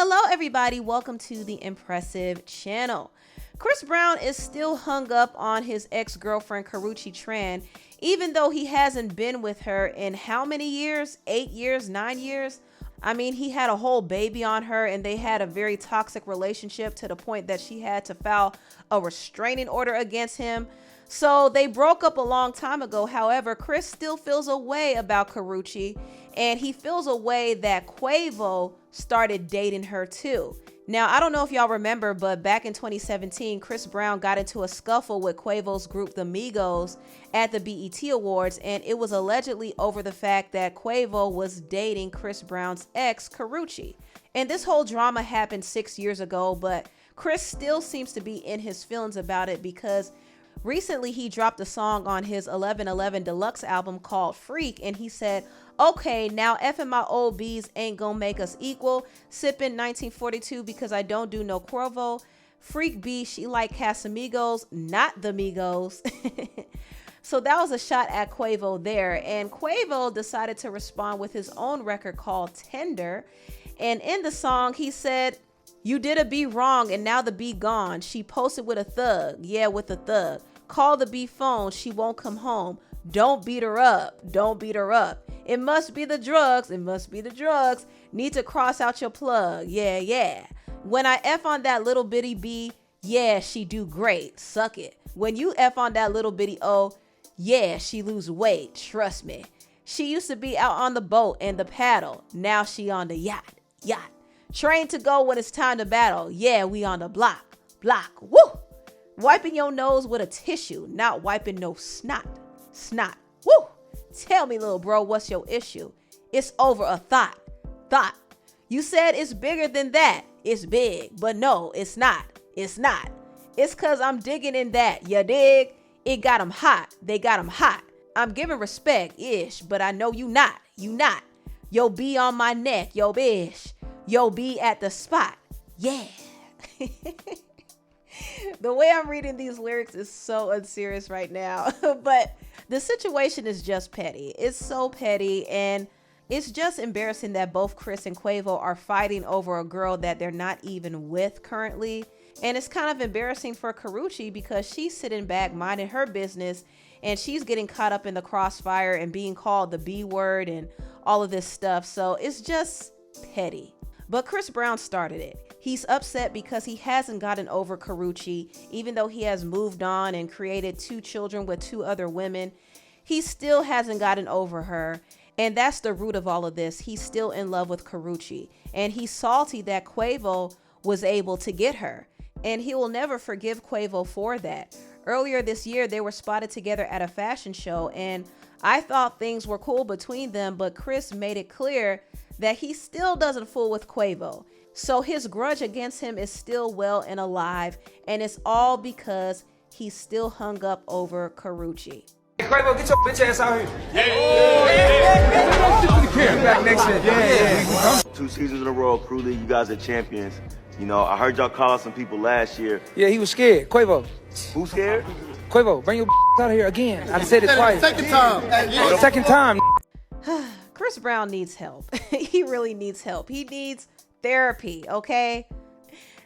Hello everybody, welcome to the Empressive channel. Chris Brown is still hung up on his ex-girlfriend Karrueche Tran, even though he hasn't been with her in how many years? 8 years, 9 years? I mean, he had a whole baby on her and they had a very toxic relationship to the point that she had to file a restraining order against him. So they broke up a long time ago. However, Chris still feels a way about Karrueche, and he feels a way that Quavo started dating her too. Now, I don't know if y'all remember, but back in 2017, Chris Brown got into a scuffle with Quavo's group, the Migos, at the BET Awards, and it was allegedly over the fact that Quavo was dating Chris Brown's ex, Karrueche. And this whole drama happened 6 years ago, but Chris still seems to be in his feelings about it because recently he dropped a song on his 1111 Deluxe album called Freak, and he said, okay, now effing my old bees ain't gonna make us equal. Sipping 1942 because I don't do no Quavo. Freak B, she like Casamigos, not the Migos. So that was a shot at Quavo there. And Quavo decided to respond with his own record called Tender. And in the song, he said, you did a B wrong and now the B gone. She posted with a thug. Yeah, with a thug. Call the B phone. She won't come home. Don't beat her up. Don't beat her up. It must be the drugs. It must be the drugs. Need to cross out your plug. Yeah, yeah. When I F on that little bitty B, yeah, she do great. Suck it. When you F on that little bitty O, yeah, she lose weight. Trust me. She used to be out on the boat and the paddle. Now she on the yacht. Yacht. Train to go when it's time to battle. Yeah, we on the block. Block. Woo! Wiping your nose with a tissue, not wiping no snot. Snot. Woo! Tell me, little bro, what's your issue? It's over a thought. Thought. You said it's bigger than that. It's big, but no, it's not. It's not. It's cause I'm digging in that. You dig? It got 'em hot. They got 'em hot. I'm giving respect-ish, but I know you not. You not. Yo, be on my neck. Yo, bish. Yo, be at the spot. Yeah. The way I'm reading these lyrics is so unserious right now, but the situation is just petty. It's so petty, and it's just embarrassing that both Chris and Quavo are fighting over a girl that they're not even with currently. And it's kind of embarrassing for Karrueche because she's sitting back minding her business and she's getting caught up in the crossfire and being called the B word and all of this stuff. So it's just petty. But Chris Brown started it. He's upset because he hasn't gotten over Karrueche, even though he has moved on and created 2 children with 2 other women. He still hasn't gotten over her. And that's the root of all of this. He's still in love with Karrueche. And he's salty that Quavo was able to get her. And he will never forgive Quavo for that. Earlier this year, they were spotted together at a fashion show. And I thought things were cool between them, but Chris made it clear that he still doesn't fool with Quavo. So his grudge against him is still well and alive, and it's all because he's still hung up over Karrueche. Hey, Quavo, get your bitch ass out here. Back next year. Yeah. 2 seasons in a row, Crew League, you guys are champions. You know, I heard y'all call out some people last year. Yeah, he was scared. Quavo. Who's scared? Quavo, bring your out of here again. I said it twice. Second time. Second time. Chris Brown needs help. He really needs help. He needs therapy, okay?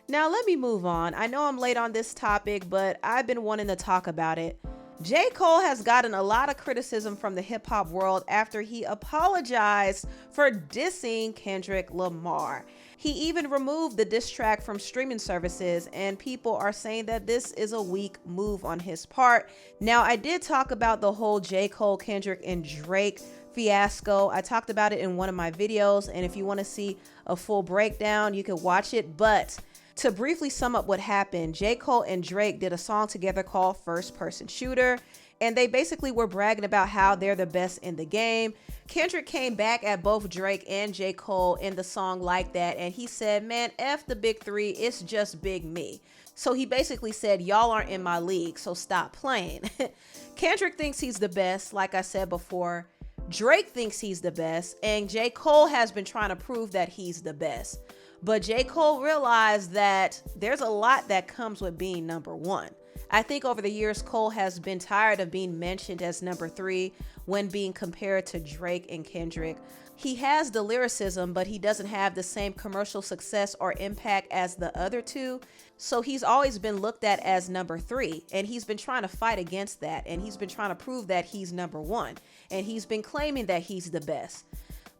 Now let me move on. I know I'm late on this topic, but I've been wanting to talk about it. J. Cole has gotten a lot of criticism from the hip hop world after he apologized for dissing Kendrick Lamar. He even removed the diss track from streaming services, and people are saying that this is a weak move on his part. Now, I did talk about the whole J. Cole, Kendrick, and Drake fiasco. I talked about it in one of my videos, and if you want to see a full breakdown, you can watch it. But to briefly sum up what happened, J. Cole and Drake did a song together called First Person Shooter, and they basically were bragging about how they're the best in the game. Kendrick came back at both Drake and J. Cole in the song like that, and he said, man, F the big 3, it's just big me. So he basically said, y'all aren't in my league, so stop playing. Kendrick thinks he's the best, like I said before. Drake thinks he's the best, and J. Cole has been trying to prove that he's the best. But J. Cole realized that there's a lot that comes with being number 1. I think over the years, Cole has been tired of being mentioned as number 3 when being compared to Drake and Kendrick. He has the lyricism, but he doesn't have the same commercial success or impact as the other two. So he's always been looked at as number 3, and he's been trying to fight against that. And he's been trying to prove that he's number 1, and he's been claiming that he's the best.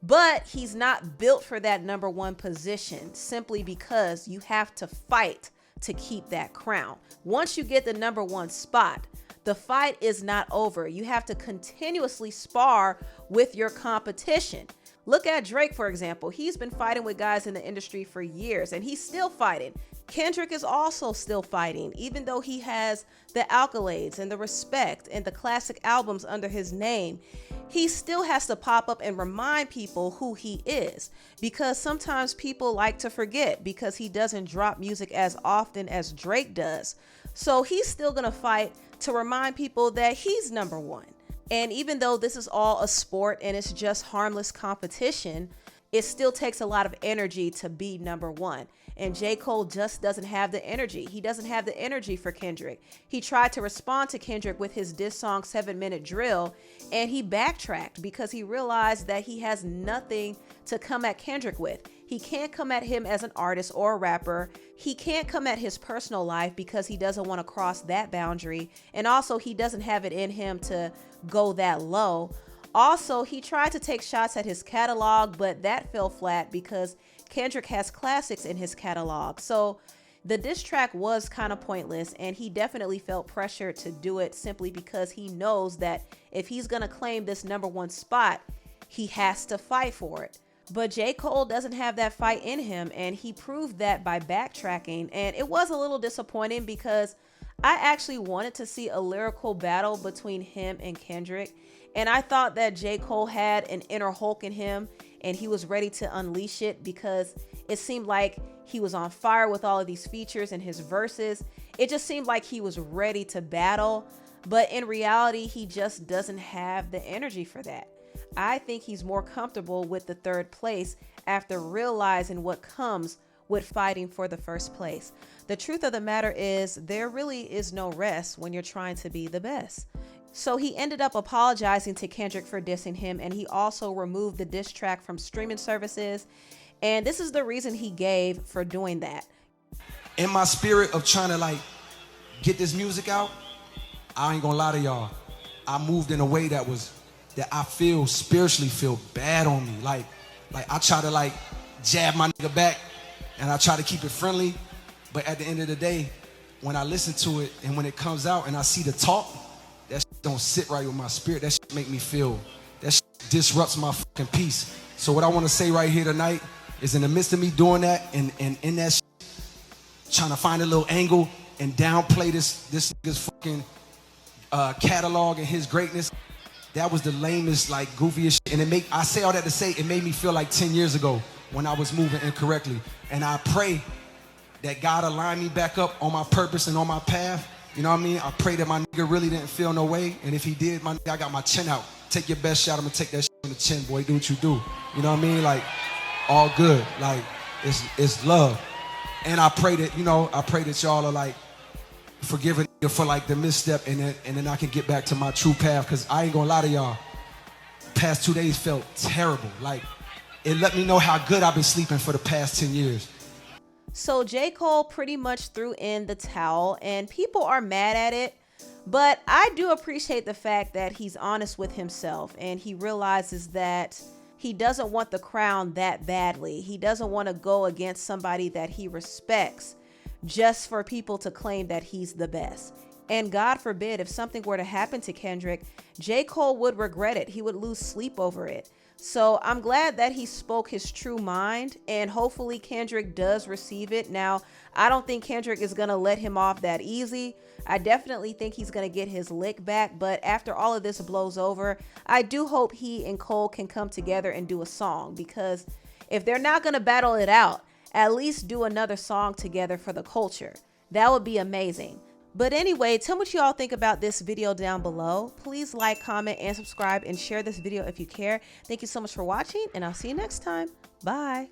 But he's not built for that number 1 position, simply because you have to fight to keep that crown. Once you get the number 1 spot, the fight is not over. You have to continuously spar with your competition. Look at Drake, for example. He's been fighting with guys in the industry for years, and he's still fighting. Kendrick is also still fighting, even though he has the accolades and the respect and the classic albums under his name. He still has to pop up and remind people who he is, because sometimes people like to forget because he doesn't drop music as often as Drake does. So he's still gonna fight to remind people that he's number 1. And even though this is all a sport and it's just harmless competition, it still takes a lot of energy to be number 1. And J. Cole just doesn't have the energy. He doesn't have the energy for Kendrick. He tried to respond to Kendrick with his diss song 7 Minute Drill, and he backtracked because he realized that he has nothing to come at Kendrick with. He can't come at him as an artist or a rapper. He can't come at his personal life because he doesn't want to cross that boundary. And also, he doesn't have it in him to go that low. Also, he tried to take shots at his catalog, but that fell flat because Kendrick has classics in his catalog. So the diss track was kind of pointless, and he definitely felt pressure to do it simply because he knows that if he's going to claim this number 1 spot, he has to fight for it. But J. Cole doesn't have that fight in him, and he proved that by backtracking. And it was a little disappointing because I actually wanted to see a lyrical battle between him and Kendrick. And I thought that J. Cole had an inner Hulk in him, and he was ready to unleash it because it seemed like he was on fire with all of these features and his verses. It just seemed like he was ready to battle, but in reality, he just doesn't have the energy for that. I think he's more comfortable with the 3rd place after realizing what comes with fighting for the 1st place. The truth of the matter is there really is no rest when you're trying to be the best. So he ended up apologizing to Kendrick for dissing him, and he also removed the diss track from streaming services. And this is the reason he gave for doing that. In my spirit of trying to get this music out, I ain't gonna lie to y'all, I moved in a way that I feel spiritually feel bad on me. Like I try to jab my nigga back, and I try to keep it friendly. But at the end of the day, when I listen to it and when it comes out and I see the talk, that shit don't sit right with my spirit. That shit make me feel, that shit disrupts my fucking peace. So what I want to say right here tonight is, in the midst of me doing that and in that shit, trying to find a little angle and downplay this nigga's fucking catalog and his greatness, that was the lamest, goofiest shit. And I say all that to say it made me feel like 10 years ago when I was moving incorrectly. And I pray that God align me back up on my purpose and on my path. You know what I mean? I pray that my nigga really didn't feel no way. And if he did, my nigga, I got my chin out. Take your best shot. I'm gonna take that shit on the chin, boy. Do what you do. You know what I mean? All good. It's love. And I pray that, y'all are forgiving for the misstep, and then I can get back to my true path. Cause I ain't gonna lie to y'all, past 2 days felt terrible. It let me know how good I've been sleeping for the past 10 years. So J. Cole pretty much threw in the towel, and people are mad at it. But I do appreciate the fact that he's honest with himself, and he realizes that he doesn't want the crown that badly. He doesn't want to go against somebody that he respects just for people to claim that he's the best. And God forbid, if something were to happen to Kendrick, J. Cole would regret it. He would lose sleep over it. So I'm glad that he spoke his true mind, and hopefully Kendrick does receive it. Now, I don't think Kendrick is going to let him off that easy. I definitely think he's going to get his lick back. But after all of this blows over, I do hope he and Cole can come together and do a song, because if they're not going to battle it out, at least do another song together for the culture. That would be amazing. But anyway, tell me what you all think about this video down below. Please like, comment, and subscribe, and share this video if you care. Thank you so much for watching, and I'll see you next time. Bye.